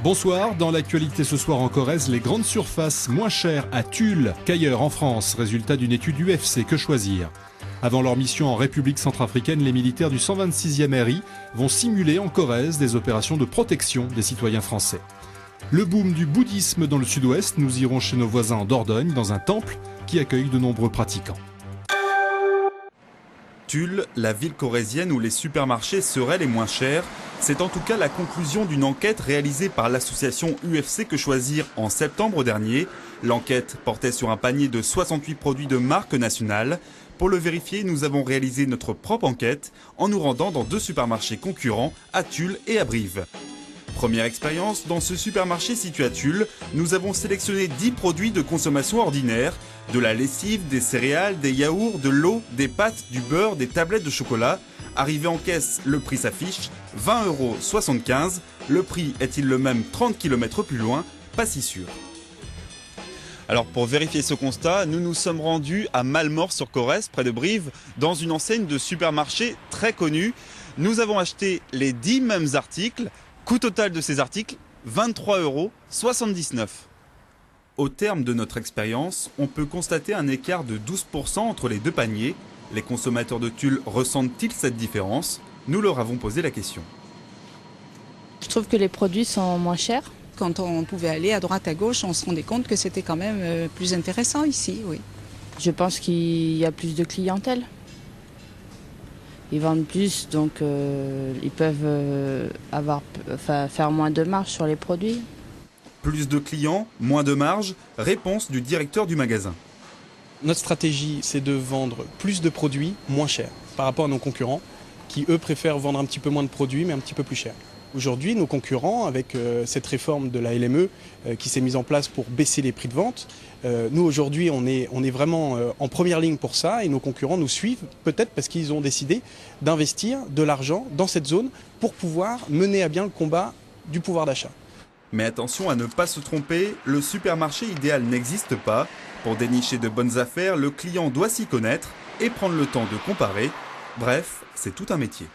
Bonsoir, dans l'actualité ce soir en Corrèze, les grandes surfaces moins chères à Tulle qu'ailleurs en France, résultat d'une étude UFC, que choisir? Avant leur mission en République centrafricaine, les militaires du 126e RI vont simuler en Corrèze des opérations de protection des citoyens français. Le boom du bouddhisme dans le sud-ouest, nous irons chez nos voisins en Dordogne, dans un temple qui accueille de nombreux pratiquants. Tulle, la ville corrézienne où les supermarchés seraient les moins chers, c'est en tout cas la conclusion d'une enquête réalisée par l'association UFC Que Choisir en septembre dernier. L'enquête portait sur un panier de 68 produits de marque nationale. Pour le vérifier, nous avons réalisé notre propre enquête en nous rendant dans deux supermarchés concurrents, à Tulle et à Brive. Première expérience, dans ce supermarché situé à Tulle, nous avons sélectionné 10 produits de consommation ordinaire, de la lessive, des céréales, des yaourts, de l'eau, des pâtes, du beurre, des tablettes de chocolat. Arrivé en caisse, le prix s'affiche, 20,75 €. Le prix est-il le même 30 km plus loin? Pas si sûr. Alors pour vérifier ce constat, nous nous sommes rendus à Malmort-sur-Corrèze, près de Brive, dans une enseigne de supermarché très connue. Nous avons acheté les 10 mêmes articles. Coût total de ces articles, 23,79 €. Au terme de notre expérience, on peut constater un écart de 12% entre les deux paniers. Les consommateurs de Tulle ressentent-ils cette différence? Nous leur avons posé la question. Je trouve que les produits sont moins chers. Quand on pouvait aller à droite à gauche, on se rendait compte que c'était quand même plus intéressant ici, oui. Je pense qu'il y a plus de clientèle. Ils vendent plus, donc ils peuvent faire moins de marge sur les produits. Plus de clients, moins de marge, réponse du directeur du magasin. Notre stratégie, c'est de vendre plus de produits moins chers par rapport à nos concurrents qui, eux, préfèrent vendre un petit peu moins de produits mais un petit peu plus cher. Aujourd'hui, nos concurrents, avec cette réforme de la LME qui s'est mise en place pour baisser les prix de vente, nous aujourd'hui on est vraiment en première ligne pour ça et nos concurrents nous suivent peut-être parce qu'ils ont décidé d'investir de l'argent dans cette zone pour pouvoir mener à bien le combat du pouvoir d'achat. Mais attention à ne pas se tromper, le supermarché idéal n'existe pas. Pour dénicher de bonnes affaires, le client doit s'y connaître et prendre le temps de comparer. Bref, c'est tout un métier.